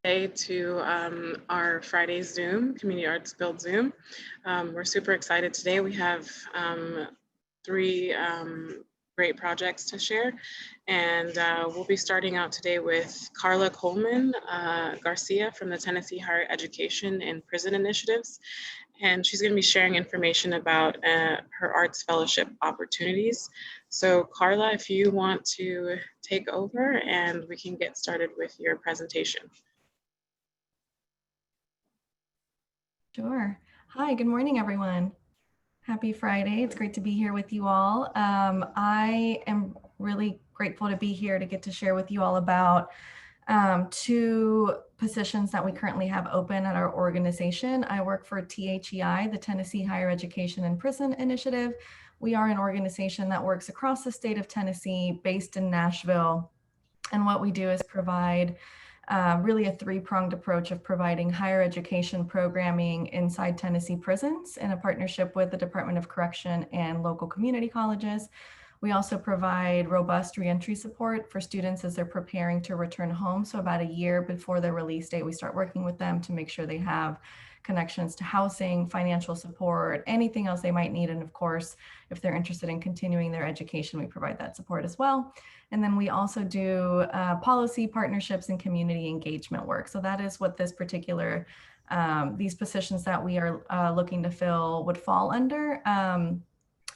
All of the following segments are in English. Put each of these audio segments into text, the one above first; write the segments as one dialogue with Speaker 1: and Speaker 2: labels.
Speaker 1: to our Friday Zoom, Community Arts Build Zoom. We're super excited today. We have three great projects to share, and we'll be starting out today with Carla Coleman Garcia from the Tennessee Higher Education and Prison Initiatives, and she's going to be sharing information about her arts fellowship opportunities. So Carla, if you want to take over and we can get started with your presentation.
Speaker 2: Sure. Hi, good morning, everyone. Happy Friday. It's great to be here with you all. I am really grateful to be here to get to share with you all about two positions that we currently have open at our organization. I work for THEI, the Tennessee Higher Education and Prison Initiative. We are an organization that works across the state of Tennessee, based in Nashville. And what we do is provide really a three-pronged approach of providing higher education programming inside Tennessee prisons in a partnership with the Department of Correction and local community colleges. We also provide robust reentry support for students as they're preparing to return home. So about a year before their release date, we start working with them to make sure they have connections to housing, financial support, anything else they might need. And of course, if they're interested in continuing their education, we provide that support as well. And then we also do policy partnerships and community engagement work. So that is what this particular, these positions that we are looking to fill would fall under.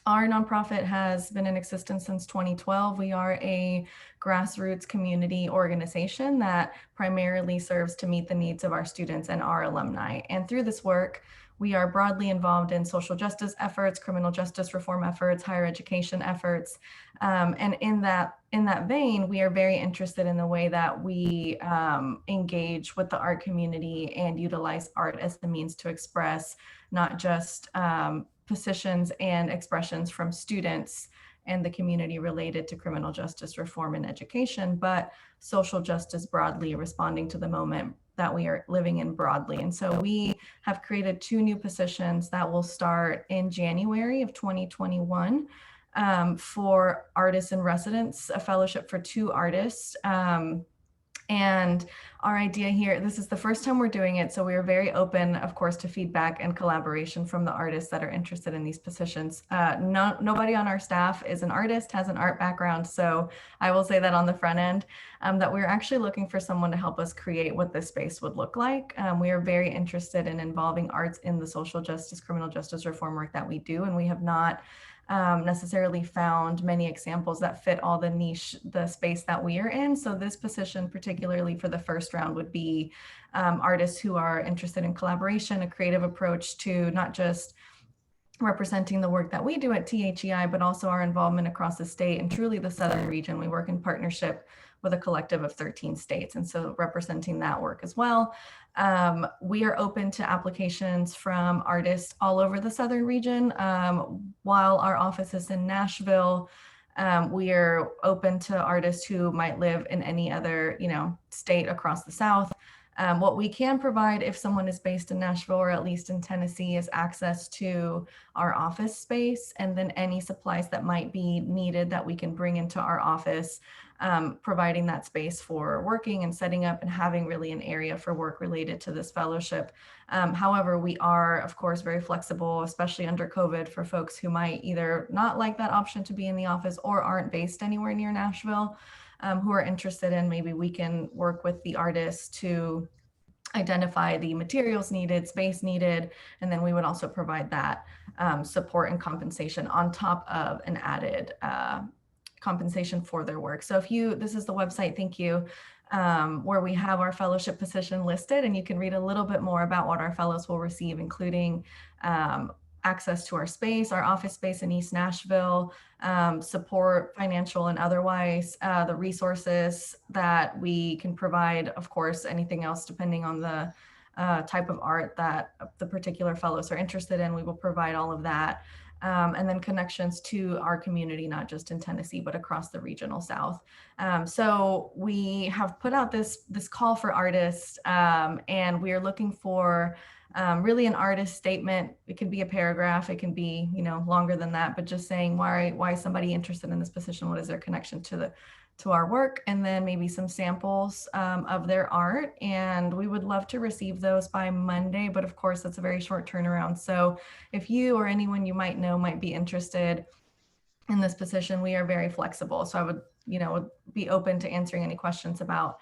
Speaker 2: Our nonprofit has been in existence since 2012. We are a grassroots community organization that primarily serves to meet the needs of our students and our alumni. And through this work, we are broadly involved in social justice efforts, criminal justice reform efforts, higher education efforts. And in that vein, we are very interested in the way that we engage with the art community and utilize art as the means to express not just positions and expressions from students and the community related to criminal justice reform and education, but social justice broadly, responding to the moment that we are living in broadly. And so we have created two new positions that will start in January of 2021 for artists in residence, a fellowship for two artists. And our idea here, this is the first time we're doing it, so we are very open, of course, to feedback and collaboration from the artists that are interested in these positions. Nobody on our staff is an artist, has an art background, so I will say that on the front end, that we're actually looking for someone to help us create what this space would look like. We are very interested in involving arts in the social justice, criminal justice reform work that we do, and we have not necessarily found many examples that fit all the space that we are in. So this position, particularly for the first round, would be artists who are interested in collaboration, a creative approach to not just representing the work that we do at THEI, but also our involvement across the state and truly the Southern region. We work in partnership with a collective of 13 states. And so representing that work as well. We are open to applications from artists all over the Southern region. While our office is in Nashville, we are open to artists who might live in any other, state across the South. What we can provide if someone is based in Nashville or at least in Tennessee is access to our office space, and then any supplies that might be needed that we can bring into our office, providing that space for working and setting up and having really an area for work related to this fellowship. However, we are, of course, very flexible, especially under COVID, for folks who might either not like that option to be in the office or aren't based anywhere near Nashville. Who are interested in, maybe we can work with the artists to identify the materials needed, space needed, and then we would also provide that support and compensation on top of an added compensation for their work. So this is the website, thank you, where we have our fellowship position listed, and you can read a little bit more about what our fellows will receive, including access to our space, our office space in East Nashville, support, financial and otherwise, the resources that we can provide, of course, anything else depending on the type of art that the particular fellows are interested in, we will provide all of that. And then connections to our community, not just in Tennessee, but across the regional South. So we have put out this call for artists, and we are looking for really an artist statement. It can be a paragraph, it can be, longer than that, but just saying why is somebody interested in this position? What is their connection to to our work, and then maybe some samples of their art. And we would love to receive those by Monday, but of course that's a very short turnaround. So if you or anyone you might know might be interested in this position, we are very flexible. So I would, be open to answering any questions about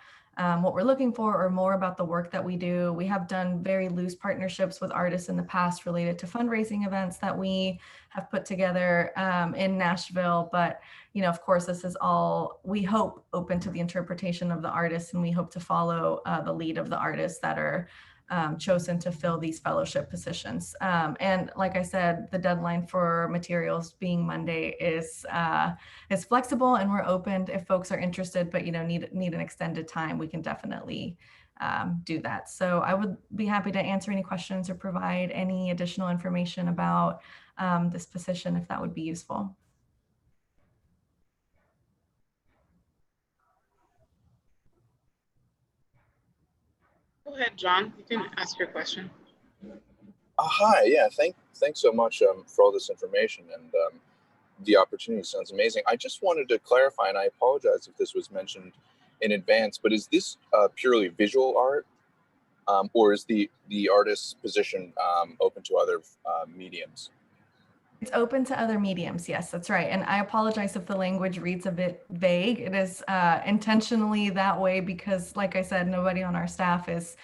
Speaker 2: what we're looking for or more about the work that we do. We have done very loose partnerships with artists in the past related to fundraising events that we have put together in Nashville. But, of course, this is all, we hope, open to the interpretation of the artists, and we hope to follow the lead of the artists that are chosen to fill these fellowship positions. And like I said, the deadline for materials being Monday is flexible, and we're open if folks are interested, but need an extended time, we can definitely do that. So I would be happy to answer any questions or provide any additional information about this position if that would be useful.
Speaker 1: Go ahead, John. You can ask your question.
Speaker 3: Hi, yeah, thanks so much for all this information, and the opportunity sounds amazing. I just wanted to clarify, and I apologize if this was mentioned in advance, but is this purely visual art, or is the artist's position open to other mediums?
Speaker 2: It's open to other mediums. Yes, that's right. And I apologize if the language reads a bit vague. It is intentionally that way because, like I said, nobody on our staff is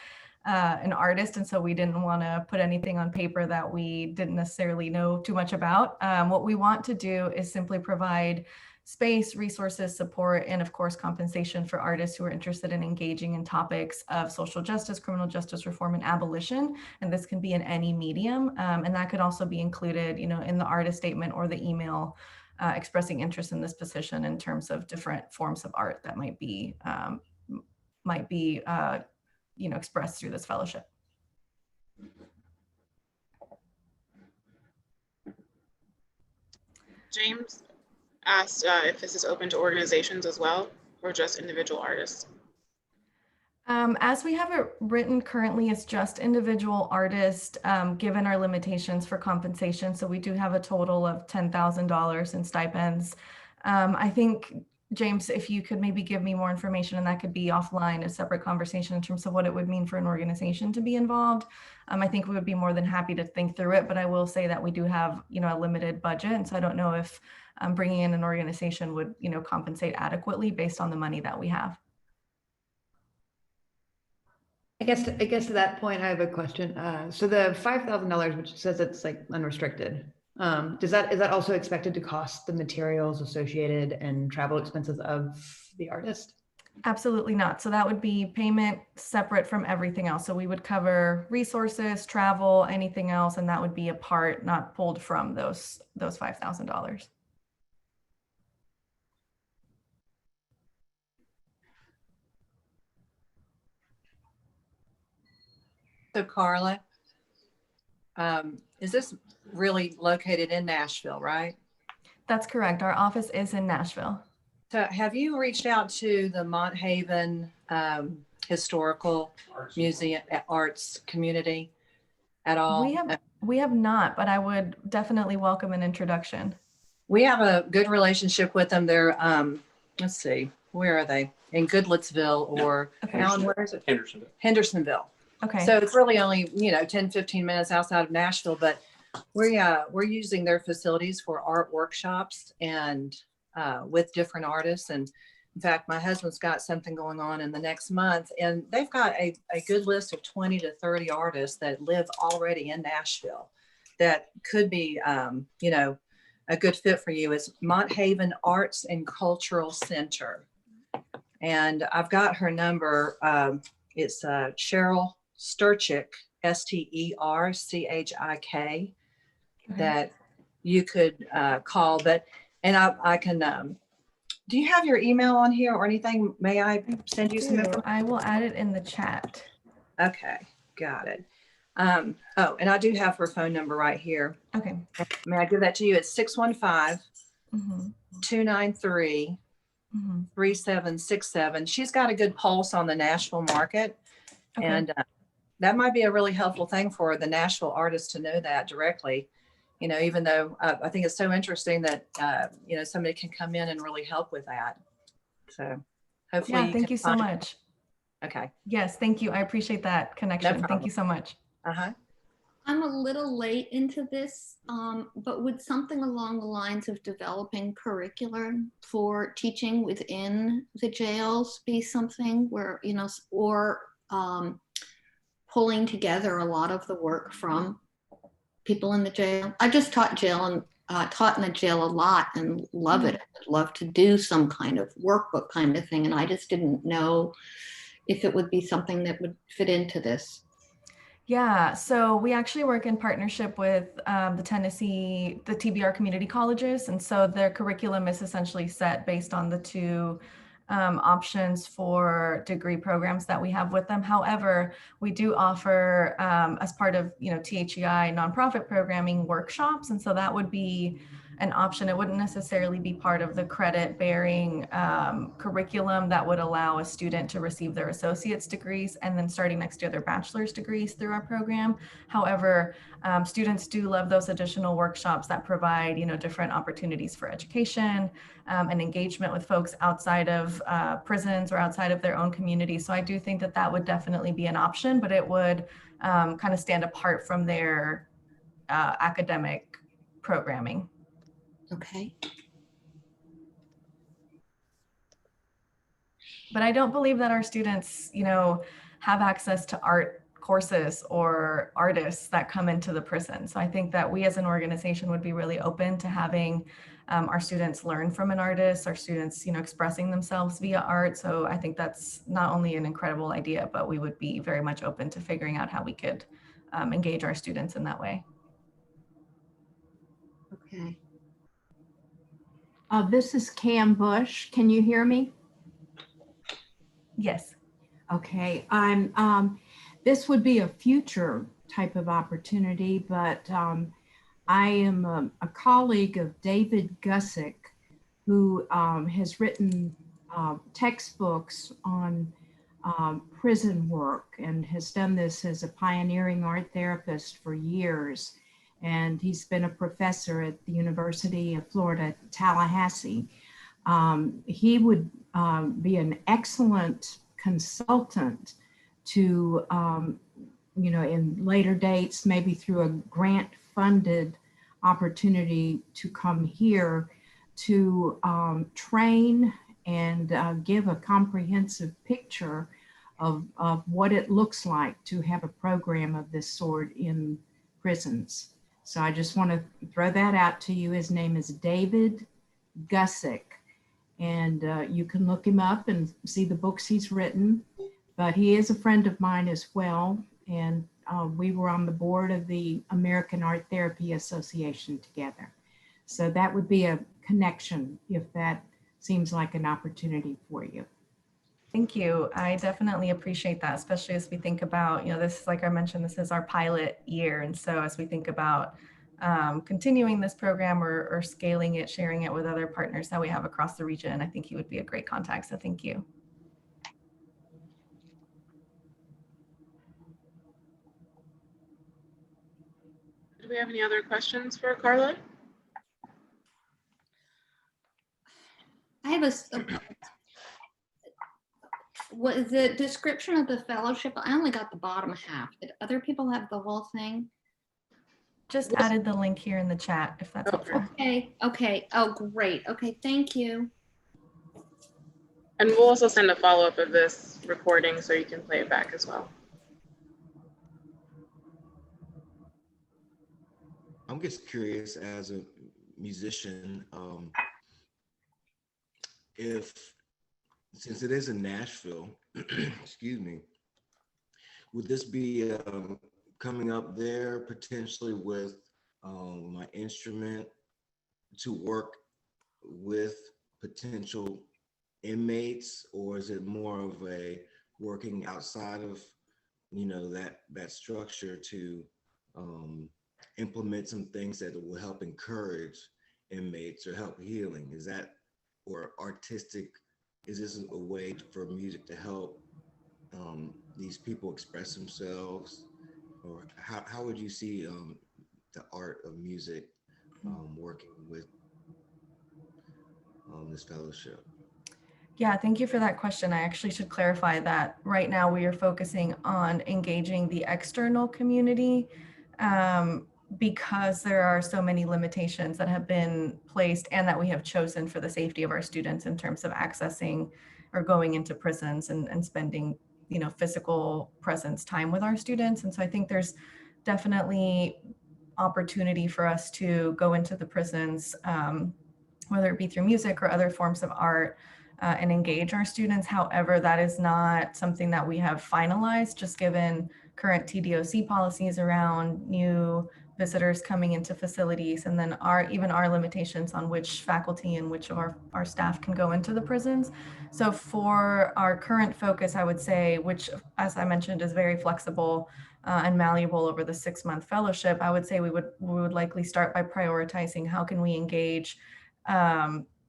Speaker 2: an artist. And so we didn't want to put anything on paper that we didn't necessarily know too much about. What we want to do is simply provide space, resources, support, and of course, compensation for artists who are interested in engaging in topics of social justice, criminal justice reform, and abolition. And this can be in any medium. And that could also be included, in the artist statement or the email expressing interest in this position in terms of different forms of art that might be expressed through this fellowship.
Speaker 1: James asked if this is open to organizations as well, or just individual artists.
Speaker 2: As we have it written currently, it's just individual artists, given our limitations for compensation. So we do have a total of $10,000 in stipends. I think, James, if you could maybe give me more information, and that could be offline, a separate conversation in terms of what it would mean for an organization to be involved. I think we would be more than happy to think through it, but I will say that we do have, a limited budget. And so I don't know if bringing in an organization would, compensate adequately based on the money that we have.
Speaker 4: I guess to that point, I have a question. So the $5,000, which says it's like unrestricted, is that also expected to cost the materials associated and travel expenses of the artist?
Speaker 2: Absolutely not. So that would be payment separate from everything else. So we would cover resources, travel, anything else, and that would be a part not pulled from those $5,000.
Speaker 5: So Carla, is this really located in Nashville, right?
Speaker 2: That's correct. Our office is in Nashville.
Speaker 5: So have you reached out to the Mont Haven Historical Museum Arts community at all?
Speaker 2: We have not, but I would definitely welcome an introduction.
Speaker 5: We have a good relationship with them. They're, let's see, where are they? In Goodlettsville or Alan, where is it?
Speaker 6: Hendersonville.
Speaker 5: Hendersonville.
Speaker 2: Okay.
Speaker 5: So it's really only, 10, 15 minutes outside of Nashville, but we're using their facilities for art workshops and with different artists. And in fact, my husband's got something going on in the next month, and they've got a good list of 20 to 30 artists that live already in Nashville that could be, a good fit for you. It's Mont Haven Arts and Cultural Center. And I've got her number. It's Cheryl Sturchik, Sterchik, that you could call. And I can, do you have your email on here or anything? May I send you some information?
Speaker 2: I will add it in the chat.
Speaker 5: Okay, got it. And I do have her phone number right here.
Speaker 2: Okay.
Speaker 5: May I give that to you? It's 615-293-3767. She's got a good pulse on the Nashville market. Okay. And that might be a really helpful thing for the Nashville artists to know that directly, even though I think it's so interesting that, somebody can come in and really help with that. So hopefully
Speaker 2: Yeah, thank
Speaker 5: can
Speaker 2: you so
Speaker 5: find-
Speaker 2: much.
Speaker 5: Okay.
Speaker 2: Yes, thank you. I appreciate that connection. Thank
Speaker 5: problem.
Speaker 2: you so much.
Speaker 5: Uh-huh.
Speaker 6: I'm a little late into this, but would something along the lines of developing curriculum for teaching within the jails be something where, you know, or pulling together a lot of the work from people in the jail? I just taught jail and taught in the jail a lot and love it. I'd love to do some kind of workbook kind of thing. And I just didn't know if it would be something that would fit into this.
Speaker 2: Yeah, so we actually work in partnership with the TBR community colleges. And so their curriculum is essentially set based on the two options for degree programs that we have with them. However, we do offer as part of, THEI nonprofit programming workshops. And so that would be an option. It wouldn't necessarily be part of the credit bearing curriculum that would allow a student to receive their associate's degrees and then starting next year their bachelor's degrees through our program. However, students do love those additional workshops that provide, different opportunities for education and engagement with folks outside of prisons or outside of their own community. So I do think that that would definitely be an option, but it would kind of stand apart from their academic programming.
Speaker 6: Okay.
Speaker 2: But I don't believe that our students, have access to art courses or artists that come into the prison. So I think that we as an organization would be really open to having our students learn from an artist, our students, expressing themselves via art. So I think that's not only an incredible idea, but we would be very much open to figuring out how we could engage our students in that way.
Speaker 6: Okay.
Speaker 7: This is Cam Bush. Can you hear me?
Speaker 2: Yes.
Speaker 7: Okay. This would be a future type of opportunity, but I am a colleague of David Gussick, who has written textbooks on prison work and has done this as a pioneering art therapist for years. And he's been a professor at the University of Florida, Tallahassee. He would be an excellent consultant to, in later dates, maybe through a grant-funded opportunity to come here to train and give a comprehensive picture of what it looks like to have a program of this sort in prisons. So I just want to throw that out to you. His name is David Gussick, and you can look him up and see the books he's written. But he is a friend of mine as well, and we were on the board of the American Art Therapy Association together. So that would be a connection if that seems like an opportunity for you.
Speaker 2: Thank you. I definitely appreciate that, especially as we think about, this, like I mentioned, this is our pilot year. And so as we think about continuing this program or scaling it, sharing it with other partners that we have across the region, I think he would be a great contact. So thank you.
Speaker 1: Do we have any other questions for Carla?
Speaker 6: I have what is the description of the fellowship? I only got the bottom half. Did other people have the whole thing?
Speaker 2: Just added the link here in the chat, if that's helpful.
Speaker 6: Okay. Oh, great. Okay, thank you.
Speaker 1: And we'll also send a follow-up of this recording so you can play it back as well.
Speaker 8: I'm just curious as a musician, since it is in Nashville, excuse me, would this be coming up there potentially with my instrument to work with potential inmates, or is it more of a working outside of, that structure to implement some things that will help encourage inmates or help healing? Is that, or artistic, is this a way for music to help these people express themselves? Or how would you see the art of music working with this fellowship?
Speaker 2: Yeah, thank you for that question. I actually should clarify that right now we are focusing on engaging the external community because there are so many limitations that have been placed and that we have chosen for the safety of our students in terms of accessing or going into prisons and spending, physical presence time with our students. And so I think there's definitely opportunity for us to go into the prisons, whether it be through music or other forms of art, and engage our students. However, that is not something that we have finalized, just given current TDOC policies around new visitors coming into facilities, and then even our limitations on which faculty and which of our staff can go into the prisons. So for our current focus, I would say, which, as I mentioned, is very flexible and malleable over the 6-month fellowship, I would say we would likely start by prioritizing how can we engage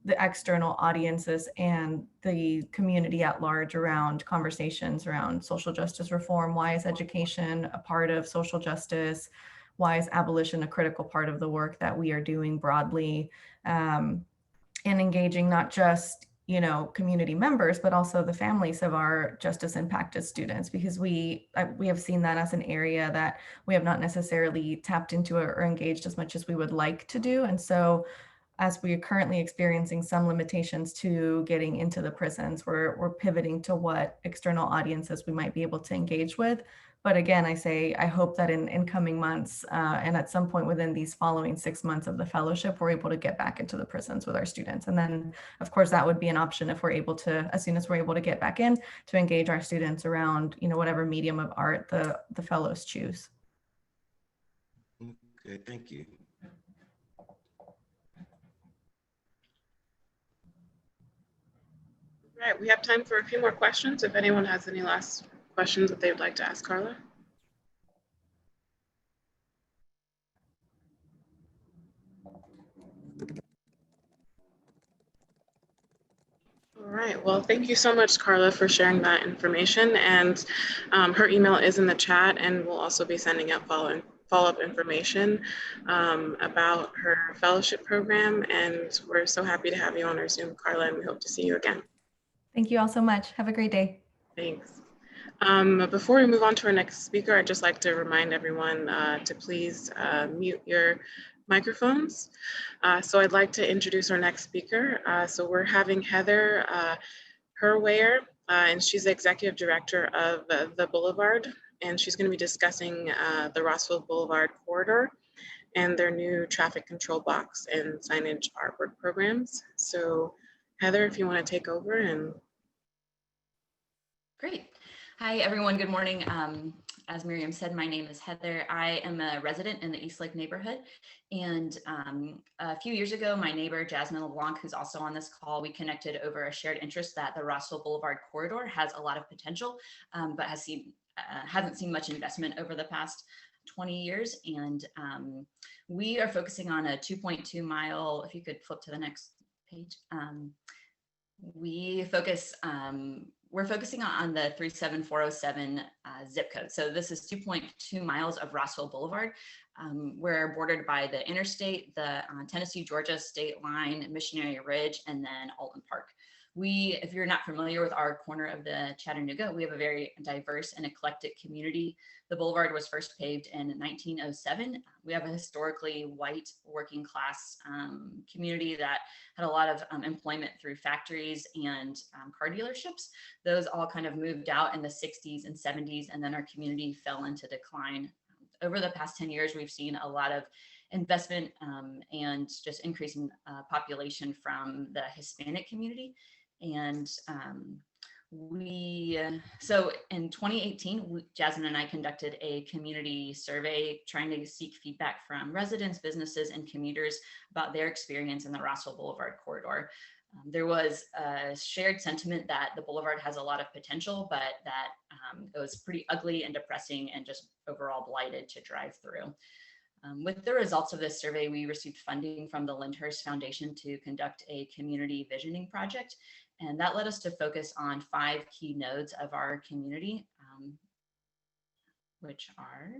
Speaker 2: the external audiences and the community at large around conversations around social justice reform. Why is education a part of social justice? Why is abolition a critical part of the work that we are doing broadly? And engaging not just community members, but also the families of our justice impacted students, because we have seen that as an area that we have not necessarily tapped into or engaged as much as we would like to do. And so as we are currently experiencing some limitations to getting into the prisons, we're pivoting to what external audiences we might be able to engage with. But again, I hope that in coming months and at some point within these following 6 months of the fellowship, we're able to get back into the prisons with our students. And then, of course, that would be an option if we're able to, as soon as we're able to get back in, to engage our students around, whatever medium of art the fellows choose.
Speaker 8: Okay, thank you.
Speaker 1: All right, we have time for a few more questions. If anyone has any last questions that they would like to ask Carla. All right, well, thank you so much, Carla, for sharing that information. And her email is in the chat, and we'll also be sending out follow-up information about her fellowship program. And we're so happy to have you on our Zoom, Carla, and we hope to see you again.
Speaker 2: Thank you all so much. Have a great day.
Speaker 1: Thanks. Before we move on to our next speaker, I'd just like to remind everyone to please mute your microphones. So I'd like to introduce our next speaker. So we're having Heather Herweyer, and she's the Executive Director of the Boulevard, and she's going to be discussing the Rossville Boulevard corridor and their new traffic control box and signage artwork programs. So Heather, if you want to take over. And
Speaker 9: Great. Hi, everyone. Good morning. As Miriam said, my name is Heather. I am a resident in the Eastlake neighborhood. And a few years ago, my neighbor, Jasmine LeBlanc, who's also on this call, we connected over a shared interest that the Rossville Boulevard corridor has a lot of potential, but hasn't seen much investment over the past 20 years. And we are focusing on a 2.2 mile, if you could flip to the next page. We're focusing on the 37407 zip code. So this is 2.2 miles of Rossville Boulevard. We're bordered by the interstate, the Tennessee-Georgia state line, Missionary Ridge, and then Alton Park. If you're not familiar with our corner of the Chattanooga, we have a very diverse and eclectic community. The boulevard was first paved in 1907. We have a historically white working class community that had a lot of employment through factories and car dealerships. Those all kind of moved out in the 60s and 70s, and then our community fell into decline. Over the past 10 years, we've seen a lot of investment and just increasing population from the Hispanic community. And so in 2018, Jasmine and I conducted a community survey trying to seek feedback from residents, businesses, and commuters about their experience in the Rossville Boulevard corridor. There was a shared sentiment that the boulevard has a lot of potential, but that it was pretty ugly and depressing and just overall blighted to drive through. With the results of this survey, we received funding from the Lyndhurst Foundation to conduct a community visioning project. And that led us to focus on 5 key nodes of our community, which are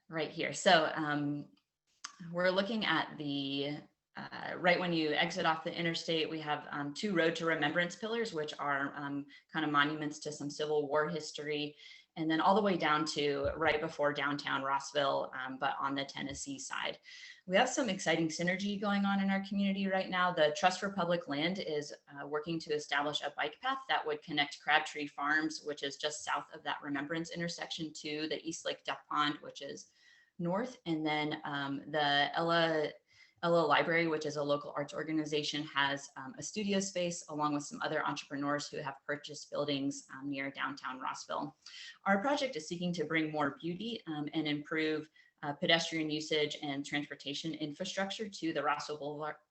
Speaker 9: right here. So we're looking at the right when you exit off the interstate, we have 2 Road to Remembrance pillars, which are kind of monuments to some Civil War history. And then all the way down to right before downtown Rossville, but on the Tennessee side. We have some exciting synergy going on in our community right now. The Trust for Public Land is working to establish a bike path that would connect Crabtree Farms, which is just south of that Remembrance intersection, to the East Lake Duck Pond, which is north. And then the Ella Library, which is a local arts organization, has a studio space along with some other entrepreneurs who have purchased buildings near downtown Rossville. Our project is seeking to bring more beauty and improve pedestrian usage and transportation infrastructure to the Rossville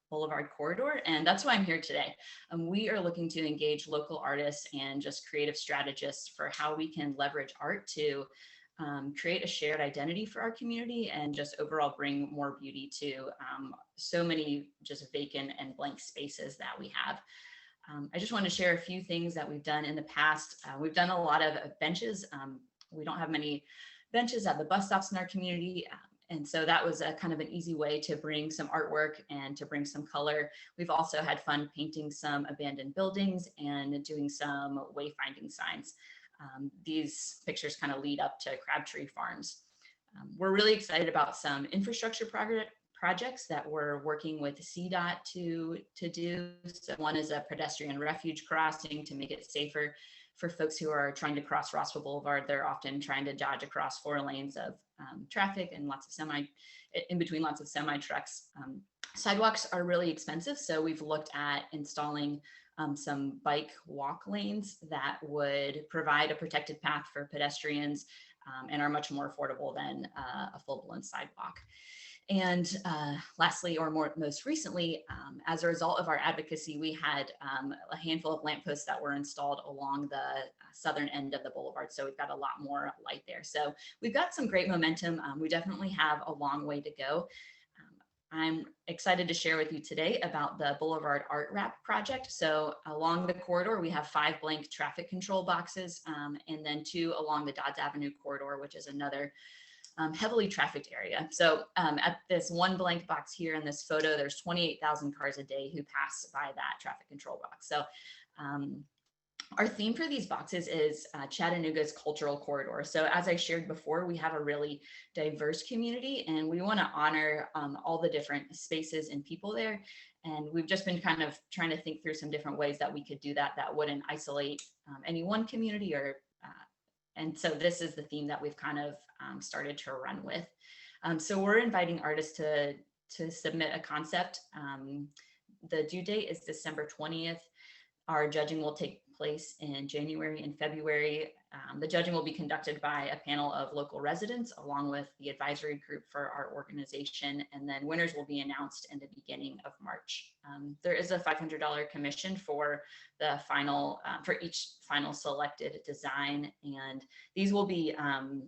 Speaker 9: Boulevard corridor. And that's why I'm here today. We are looking to engage local artists and just creative strategists for how we can leverage art to create a shared identity for our community and just overall bring more beauty to so many just vacant and blank spaces that we have. I just want to share a few things that we've done in the past. We've done a lot of benches. We don't have many benches at the bus stops in our community. And so that was a kind of an easy way to bring some artwork and to bring some color. We've also had fun painting some abandoned buildings and doing some wayfinding signs. These pictures kind of lead up to Crabtree Farms. We're really excited about some infrastructure projects that we're working with CDOT to do. So one is a pedestrian refuge crossing to make it safer for folks who are trying to cross Rossville Boulevard. They're often trying to dodge across 4 lanes of traffic and in between lots of semi trucks. Sidewalks are really expensive, so we've looked at installing some bike walk lanes that would provide a protected path for pedestrians and are much more affordable than a full-blown sidewalk. And lastly, or most recently, as a result of our advocacy, we had a handful of lampposts that were installed along the southern end of the boulevard. So we've got a lot more light there. So we've got some great momentum. We definitely have a long way to go. I'm excited to share with you today about the Boulevard Art Wrap project. So along the corridor, we have 5 blank traffic control boxes and then 2 along the Dodds Avenue corridor, which is another heavily trafficked area. So at this one blank box here in this photo, there's 28,000 cars a day who pass by that traffic control box. So our theme for these boxes is Chattanooga's cultural corridor. So as I shared before, we have a really diverse community and we want to honor all the different spaces and people there. And we've just been kind of trying to think through some different ways that we could do that wouldn't isolate any one community and so this is the theme that we've kind of started to run with. So we're inviting artists to submit a concept. The due date is December 20th. Our judging will take place in January and February. The judging will be conducted by a panel of local residents along with the advisory group for our organization, and then winners will be announced in the beginning of March. There is a $500 commission for the final, for each final selected design, and these will be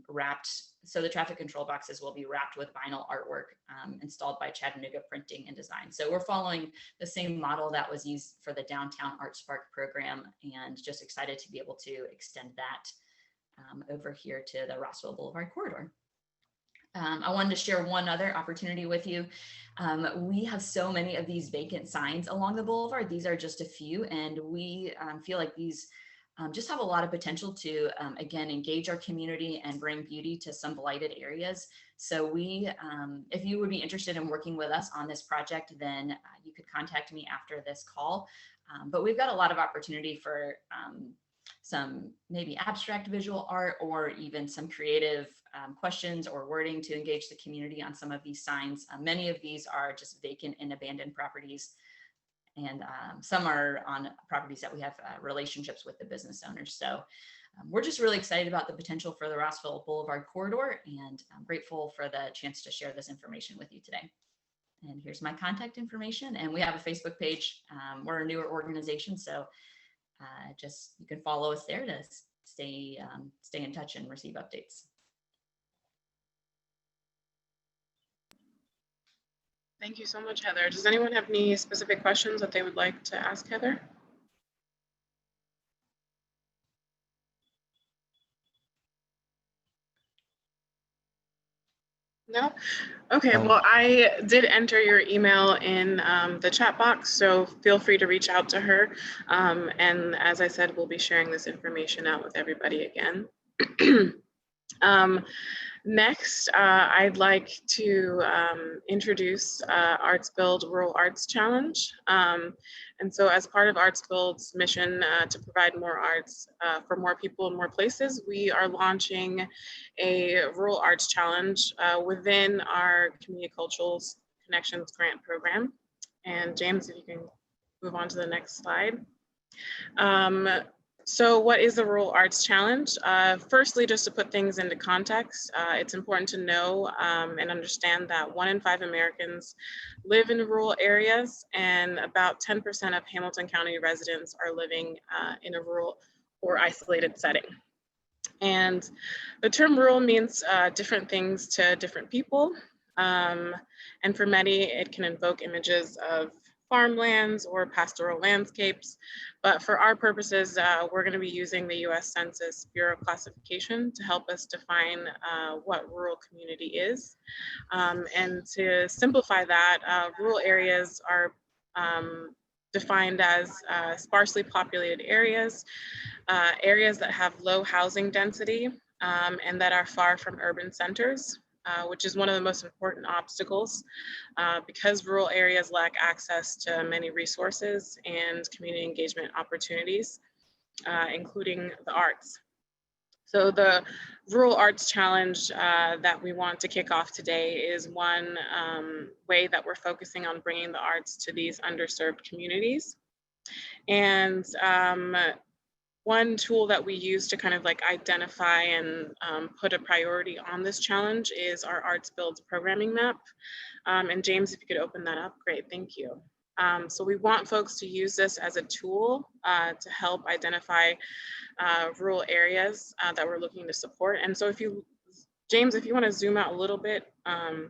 Speaker 9: wrapped. So the traffic control boxes will be wrapped with vinyl artwork installed by Chattanooga Printing and Design. So we're following the same model that was used for the Downtown Art Spark program, and just excited to be able to extend that over here to the Rossville Boulevard corridor. I wanted to share one other opportunity with you. We have so many of these vacant signs along the boulevard. These are just a few, and we feel like these just have a lot of potential to, again, engage our community and bring beauty to some blighted areas. So if you would be interested in working with us on this project, then you could contact me after this call. But we've got a lot of opportunity for some maybe abstract visual art or even some creative questions or wording to engage the community on some of these signs. Many of these are just vacant and abandoned properties, and some are on properties that we have relationships with the business owners. So we're just really excited about the potential for the Rossville Boulevard corridor, and I'm grateful for the chance to share this information with you today. And here's my contact information, and we have a Facebook page. We're a newer organization, so you can follow us there to stay in touch and receive updates.
Speaker 1: Thank you so much, Heather. Does anyone have any specific questions that they would like to ask Heather? No? Okay, well, I did enter your email in the chat box, so feel free to reach out to her. And as I said, we'll be sharing this information out with everybody again. Next, I'd like to introduce Arts Build Rural Arts Challenge. And so as part of Arts Build's mission to provide more arts for more people in more places, we are launching a Rural Arts Challenge within our Community Cultural Connections Grant Program. And James, if you can move on to the next slide. So what is the Rural Arts Challenge? Firstly, just to put things into context, it's important to know and understand that 1 in 5 Americans live in rural areas, and about 10% of Hamilton County residents are living in a rural or isolated setting. And the term rural means different things to different people. And for many, it can invoke images of farmlands or pastoral landscapes. But for our purposes, we're going to be using the US Census Bureau classification to help us define what rural community is. And to simplify that, rural areas are defined as sparsely populated areas, areas that have low housing density and that are far from urban centers. Which is one of the most important obstacles because rural areas lack access to many resources and community engagement opportunities, including the arts. So the Rural Arts Challenge that we want to kick off today is one way that we're focusing on bringing the arts to these underserved communities. And one tool that we use to kind of like identify and put a priority on this challenge is our Arts Builds programming map. And James, if you could open that up, great, thank you. So we want folks to use this as a tool to help identify rural areas that we're looking to support. And so if you, James, if you want to zoom out a little bit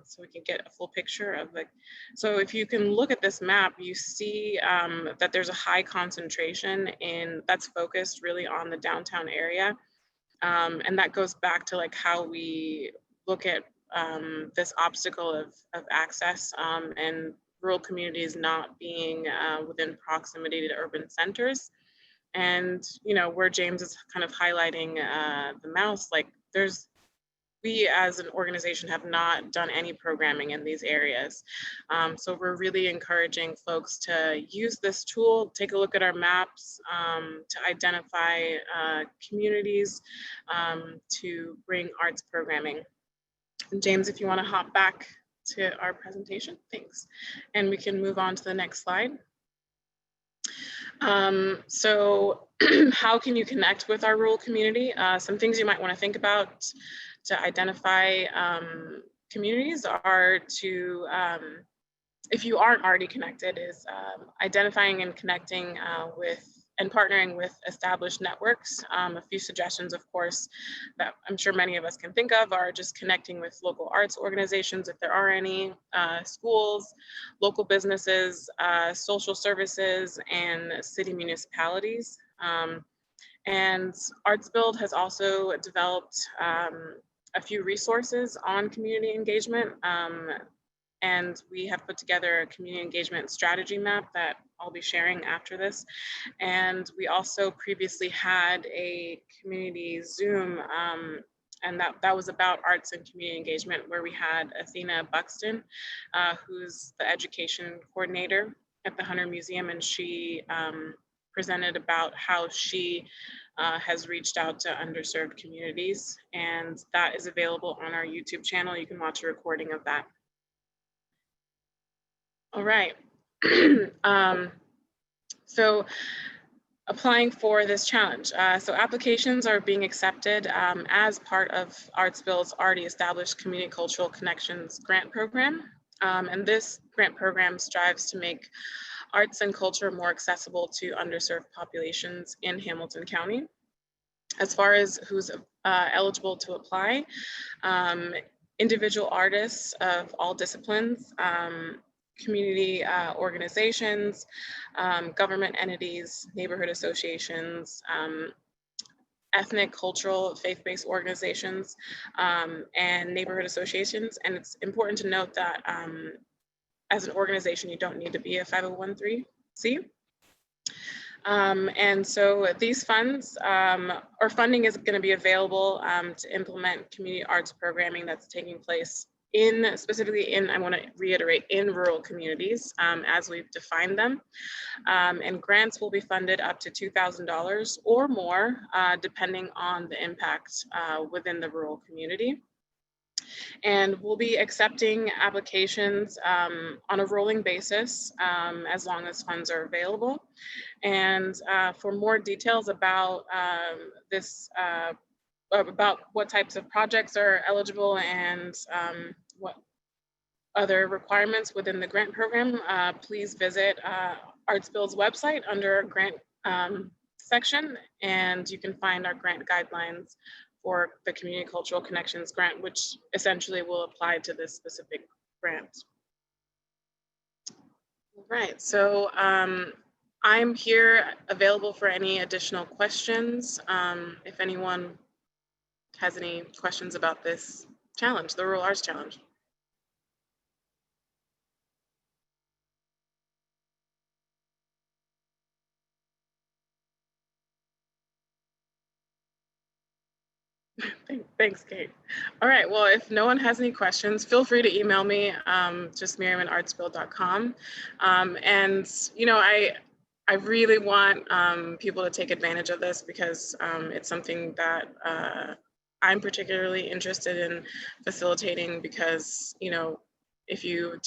Speaker 1: so we can get a full picture of like, so if you can look at this map, you see that there's a high concentration that's focused really on the downtown area. And that goes back to like how we look at this obstacle of access and rural communities not being within proximity to urban centers. And, you know, where James is kind of highlighting the mouse, like we as an organization have not done any programming in these areas. So we're really encouraging folks to use this tool, take a look at our maps to identify communities to bring arts programming. And James, if you want to hop back to our presentation, thanks. And we can move on to the next slide. So how can you connect with our rural community? Some things you might want to think about to identify communities are to, if you aren't already connected, is identifying and connecting with and partnering with established networks. A few suggestions, of course, that I'm sure many of us can think of are just connecting with local arts organizations, if there are any, schools, local businesses, social services, and city municipalities. And Arts Build has also developed a few resources on community engagement. And we have put together a community engagement strategy map that I'll be sharing after this. And we also previously had a community Zoom, and that was about arts and community engagement, where we had Athena Buxton, who's the education coordinator at the Hunter Museum, and she presented about how she has reached out to underserved communities, and that is available on our YouTube channel. You can watch a recording of that. All right. So applying for this challenge. So applications are being accepted as part of Arts Build's already established Community Cultural Connections grant program. And this grant program strives to make arts and culture more accessible to underserved populations in Hamilton County. As far as who's eligible to apply, individual artists of all disciplines, community organizations, government entities, neighborhood associations, ethnic, cultural, faith-based organizations, and neighborhood associations. And it's important to note that as an organization, you don't need to be a 501(c). And so these funds or funding is going to be available to implement community arts programming that's taking place specifically in, I want to reiterate, in rural communities as we've defined them. And grants will be funded up to $2,000 or more, depending on the impact within the rural community. And we'll be accepting applications on a rolling basis as long as funds are available. And for more details about about what types of projects are eligible and what other requirements within the grant program, please visit ArtsBuild's website under grant section, and you can find our grant guidelines for the Community Cultural Connections grant, which essentially will apply to this specific grant. All right, so I'm here available for any additional questions. If anyone has any questions about this challenge, the Rural Arts Challenge. Thanks, Kate. All right, well, if no one has any questions, feel free to email me, just miriam@artsbuild.com. And, you know, I really want people to take advantage of this because it's something that I'm particularly interested in facilitating because, you know, if you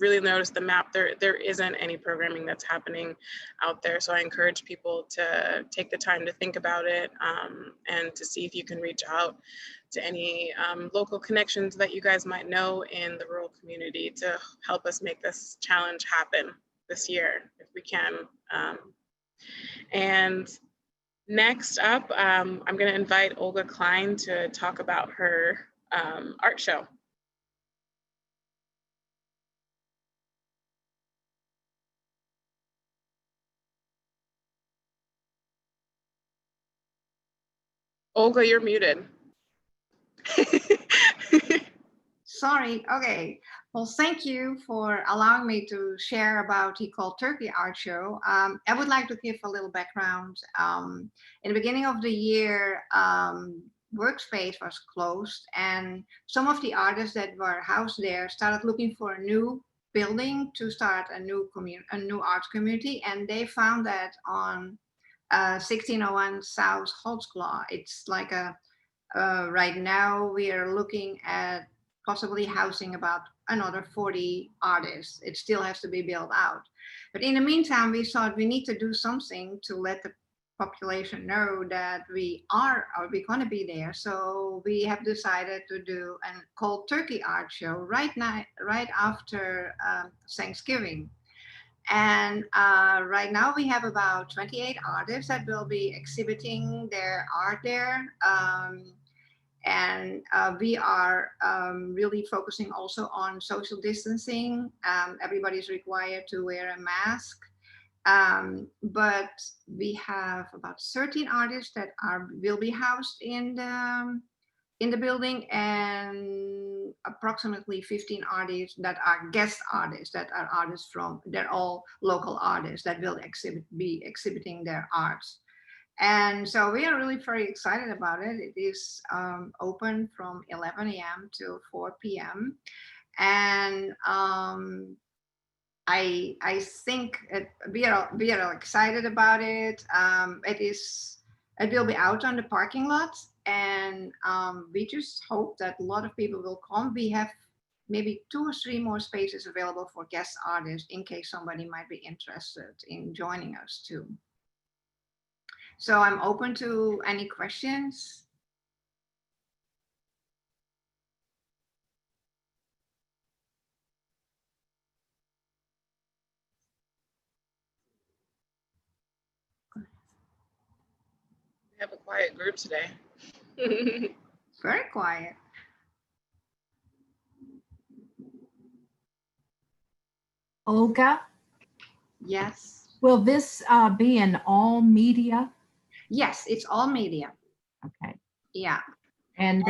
Speaker 1: really notice the map, there isn't any programming that's happening out there. So I encourage people to take the time to think about it and to see if you can reach out to any local connections that you guys might know in the rural community to help us make this challenge happen this year, if we can. And next up, I'm going to invite Olga Klein to talk about her art show. Olga, you're muted.
Speaker 10: Sorry, okay. Well, thank you for allowing me to share about the Cold Turkey Art Show. I would like to give a little background. In the beginning of the year, Workspace was closed and some of the artists that were housed there started looking for a new building to start a new arts community, and they found that on 1601 South Holtzclaw. It's like right now we are looking at possibly housing about another 40 artists. It still has to be built out. But in the meantime, we thought we need to do something to let the population know that we're going to be there. So we have decided to do a Cold Turkey Art Show right after Thanksgiving. And right now we have about 28 artists that will be exhibiting their art there. And we are really focusing also on social distancing. Everybody's required to wear a mask. But we have about 13 artists that will be housed in the building, and approximately 15 artists that are guest artists, that are artists they're all local artists that will be exhibiting their arts. And so we are really very excited about it. It is open from 11 a.m. to 4 p.m. And I think we are excited about it. It will be out on the parking lot, and we just hope that a lot of people will come. We have maybe 2 or 3 more spaces available for guest artists in case somebody might be interested in joining us too. So I'm open to any questions.
Speaker 1: We have a quiet group today.
Speaker 10: Very quiet.
Speaker 7: Olga?
Speaker 10: Yes.
Speaker 7: Will this be in all media?
Speaker 10: Yes, it's all media.
Speaker 7: Okay.
Speaker 10: Yeah.
Speaker 7: And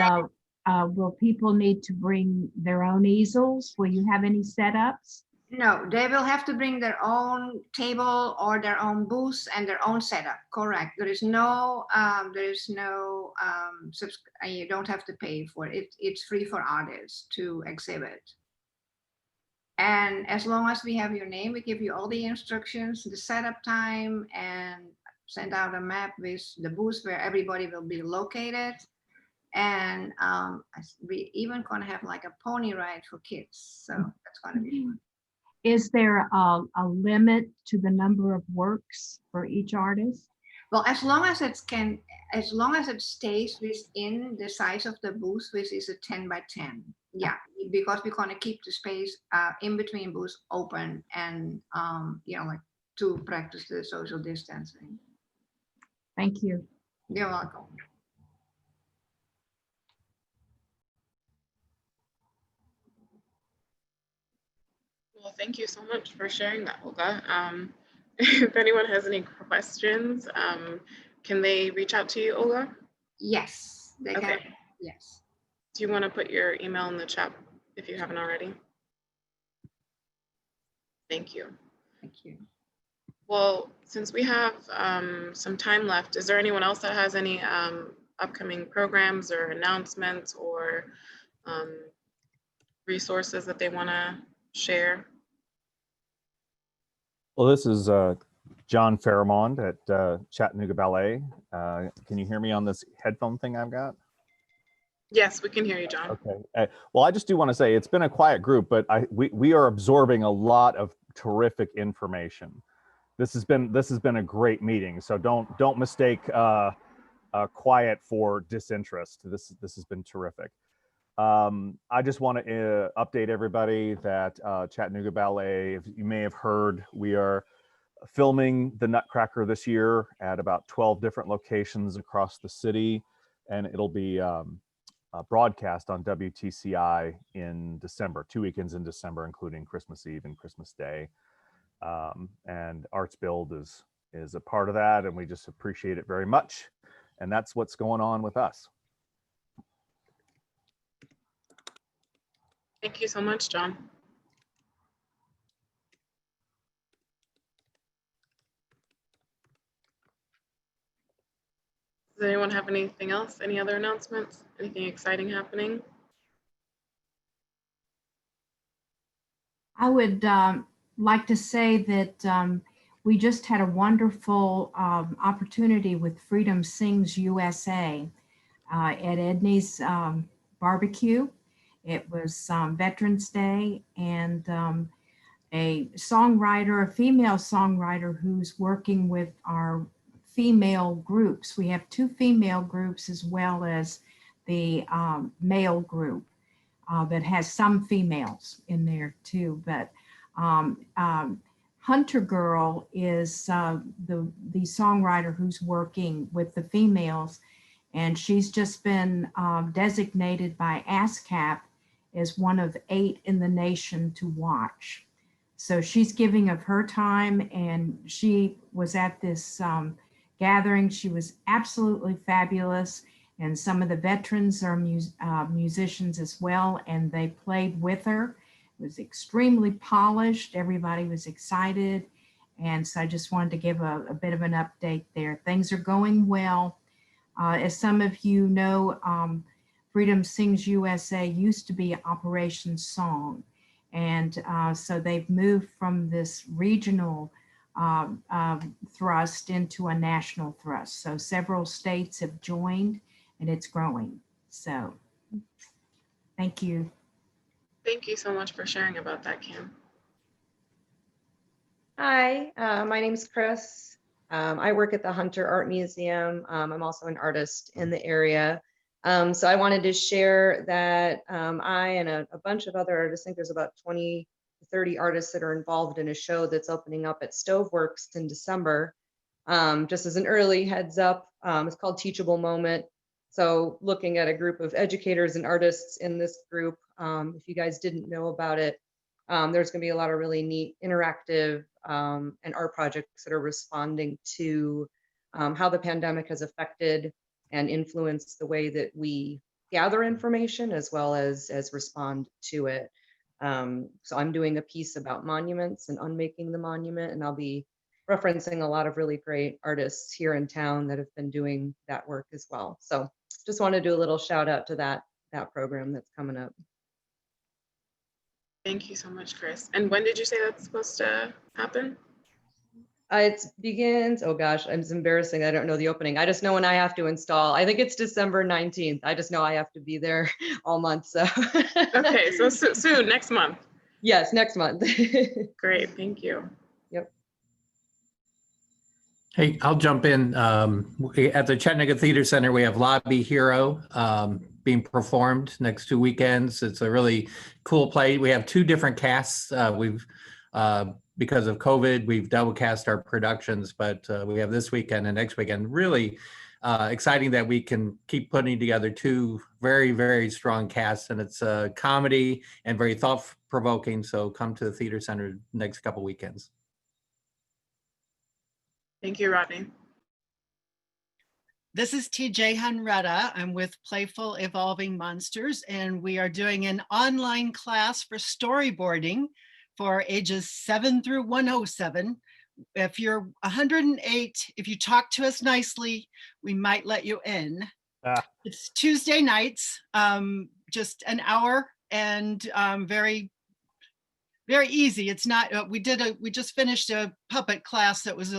Speaker 7: will people need to bring their own easels? Will you have any setups?
Speaker 10: No, they will have to bring their own table or their own booth and their own setup. Correct. There is no, you don't have to pay for it. It's free for artists to exhibit. And as long as we have your name, we give you all the instructions, the setup time, and send out a map with the booth where everybody will be located. And we even gonna have like a pony ride for kids. So that's gonna be fun.
Speaker 7: Is there a limit to the number of works for each artist?
Speaker 10: Well, as long as it stays within the size of the booth, which is a 10 by 10. Yeah, because we're gonna keep the space in between booths open and like to practice the social distancing.
Speaker 7: Thank you.
Speaker 10: You're welcome.
Speaker 1: Well, thank you so much for sharing that, Olga. If anyone has any questions, can they reach out to you, Olga?
Speaker 10: Yes, they can.
Speaker 1: Okay.
Speaker 10: Yes.
Speaker 1: Do you want to put your email in the chat if you haven't already? Thank you.
Speaker 10: Thank you.
Speaker 1: Well, since we have some time left, is there anyone else that has any upcoming programs or announcements or resources that they want to share?
Speaker 11: Well, this is John Fairmond at Chattanooga Ballet. Can you hear me on this headphone thing I've got?
Speaker 1: Yes, we can hear you, John.
Speaker 11: Okay. Well, I just do want to say it's been a quiet group, but we are absorbing a lot of terrific information. This has been a great meeting. So don't mistake quiet for disinterest. This has been terrific. I just want to update everybody that Chattanooga Ballet, if you may have heard, we are filming the Nutcracker this year at about 12 different locations across the city, and it'll be broadcast on WTCI in December, 2 weekends in December, including Christmas Eve and Christmas Day. And Arts Build is a part of that, and we just appreciate it very much. And that's what's going on with us.
Speaker 1: Thank you so much, John. Does anyone have anything else? Any other announcements? Anything exciting happening?
Speaker 7: I would like to say that we just had a wonderful opportunity with Freedom Sings USA at Edney's barbecue. It was Veterans Day, and a female songwriter who's working with our female groups. We have 2 female groups as well as the male group that has some females in there too. But Hunter Girl is the songwriter who's working with the females, and she's just been designated by ASCAP as one of 8 in the nation to watch. So she's giving of her time, and she was at this gathering. She was absolutely fabulous, and some of the veterans are musicians as well, and they played with her. It was extremely polished. Everybody was excited, and so I just wanted to give a bit of an update there. Things are going well. As some of you know, Freedom Sings USA used to be Operation Song. And so they've moved from this regional thrust into a national thrust. So several states have joined, and it's growing. So thank you.
Speaker 1: Thank you so much for sharing about that, Kim.
Speaker 12: Hi, my name's Chris. I work at the Hunter Art Museum. I'm also an artist in the area. So I wanted to share that I and a bunch of other artists, I think there's about 20 to 30 artists that are involved in a show that's opening up at Stoveworks in December. Just as an early heads up, it's called Teachable Moment. So looking at a group of educators and artists in this group, if you guys didn't know about it, there's going to be a lot of really neat interactive and art projects that are responding to how the pandemic has affected and influence the way that we gather information as well as respond to it. So I'm doing a piece about monuments and unmaking the monument, and I'll be referencing a lot of really great artists here in town that have been doing that work as well. So just want to do a little shout out to that program that's coming up.
Speaker 1: Thank you so much, Chris. And when did you say that's supposed to happen?
Speaker 12: It begins, oh gosh, it's embarrassing. I don't know the opening. I just know when I have to install. I think it's December 19th. I just know I have to be there all month. So
Speaker 1: okay, so soon, next month.
Speaker 12: Yes, next month.
Speaker 1: Great, thank you.
Speaker 12: Yep.
Speaker 13: Hey, I'll jump in. At the Chattanooga Theater Center, we have Lobby Hero being performed next 2 weekends. It's a really cool play. We have 2 different casts. Because of COVID, we've double cast our productions, but we have this weekend and next weekend. Really exciting that we can keep putting together 2 very, very strong casts, and it's a comedy and very thought-provoking. So come to the Theater Center next couple weekends.
Speaker 1: Thank you, Rodney.
Speaker 14: This is TJ Hanretta. I'm with Playful Evolving Monsters, and we are doing an online class for storyboarding for ages 7 through 107. If you're 108, if you talk to us nicely, we might let you in. It's Tuesday nights, just an hour, and very easy. It's not, we just finished a puppet class that was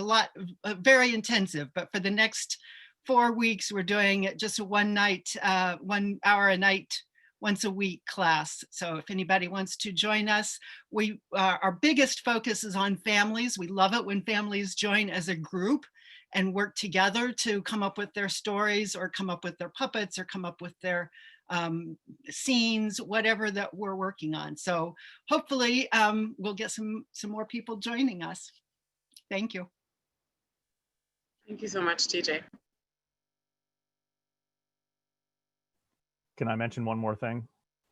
Speaker 14: very intensive, but for the next 4 weeks, we're doing just a 1 hour a night, once a week class. So if anybody wants to join us, our biggest focus is on families. We love it when families join as a group and work together to come up with their stories or come up with their puppets or come up with their scenes, whatever that we're working on. So hopefully we'll get some more people joining us. Thank you.
Speaker 1: Thank you so much, TJ.
Speaker 11: Can I mention one more thing?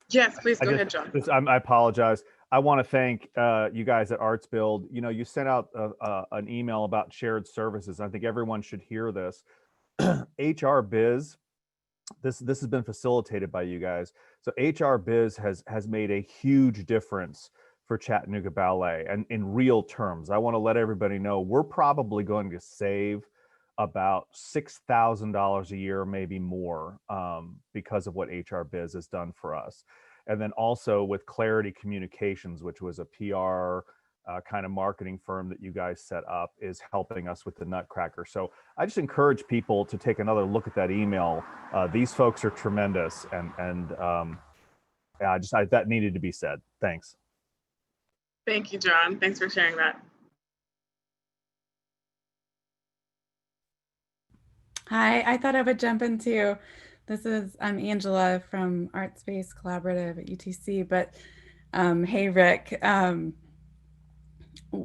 Speaker 1: Yes, please go ahead, John.
Speaker 11: I apologize. I want to thank you guys at Arts Build. You know, you sent out an email about shared services. I think everyone should hear this. HR Biz, this has been facilitated by you guys. So HR Biz has made a huge difference for Chattanooga Ballet, and in real terms. I want to let everybody know we're probably going to save about $6,000 a year, maybe more, because of what HR Biz has done for us. And then also with Clarity Communications, which was a PR kind of marketing firm that you guys set up, is helping us with the Nutcracker. So I just encourage people to take another look at that email. These folks are tremendous, and that needed to be said. Thanks.
Speaker 1: Thank you, John. Thanks for sharing that.
Speaker 15: Hi, I thought I would jump in too. I'm Angela from Art Space Collaborative at UTC, but hey, Rick.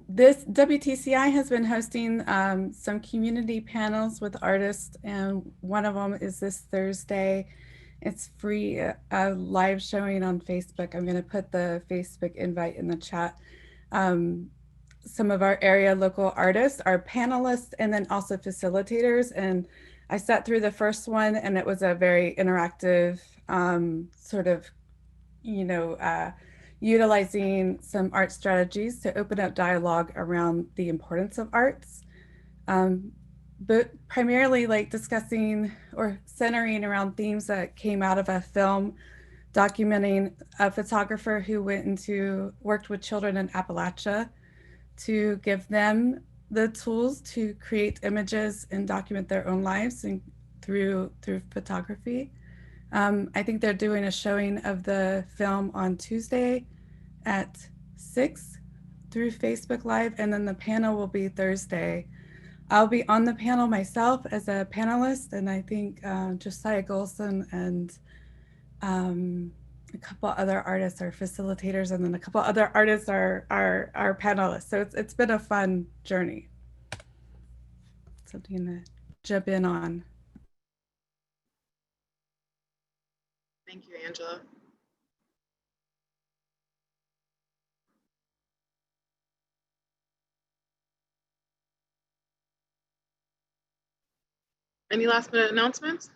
Speaker 15: This WTCI has been hosting some community panels with artists, and one of them is this Thursday. It's free, live showing on Facebook. I'm going to put the Facebook invite in the chat. Some of our area local artists are panelists and then also facilitators. And I sat through the first one, and it was a very interactive sort of, utilizing some art strategies to open up dialogue around the importance of arts, but primarily like discussing or centering around themes that came out of a film documenting a photographer who worked with children in Appalachia to give them the tools to create images and document their own lives and through photography. I think they're doing a showing of the film on Tuesday at 6 through Facebook Live, and then the panel will be Thursday. I'll be on the panel myself as a panelist, and I think Josiah Golson and a couple other artists are facilitators, and then a couple other artists are panelists. So it's been a fun journey. Something to jump in on.
Speaker 1: Thank you, Angela. Any last minute announcements?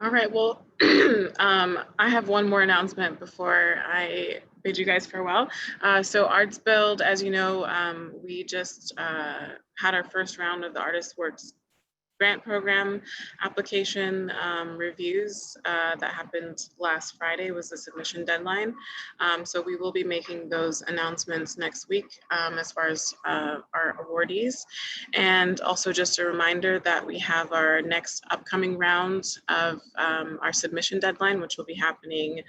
Speaker 1: All right, well, I have one more announcement before I bid you guys farewell. So Arts Build, as you know, we just had our first round of the Artist Works grant program application reviews that happened last Friday was the submission deadline. So we will be making those announcements next week as far as our awardees. And also just a reminder that we have our next upcoming round of our submission deadline, which will be happening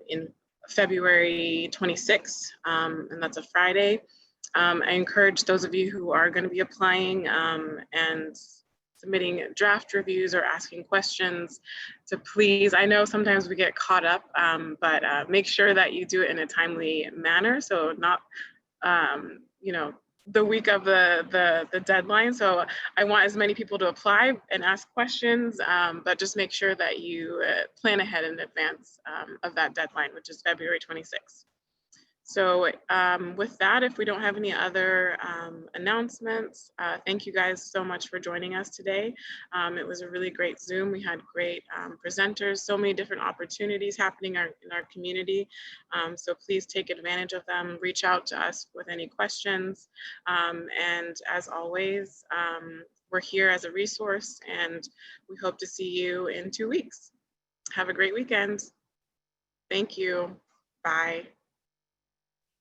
Speaker 1: in February 26th, and that's a Friday. I encourage those of you who are going to be applying and submitting draft reviews or asking questions to please, I know sometimes we get caught up, but make sure that you do it in a timely manner. So not, you know, the week of the deadline. So I want as many people to apply and ask questions, but just make sure that you plan ahead in advance of that deadline, which is February 26th. So with that, if we don't have any other announcements, thank you guys so much for joining us today. It was a really great Zoom. We had great presenters, so many different opportunities happening in our community. So please take advantage of them, reach out to us with any questions. And as always, we're here as a resource, and we hope to see you in 2 weeks. Have a great weekend. Thank you. Bye.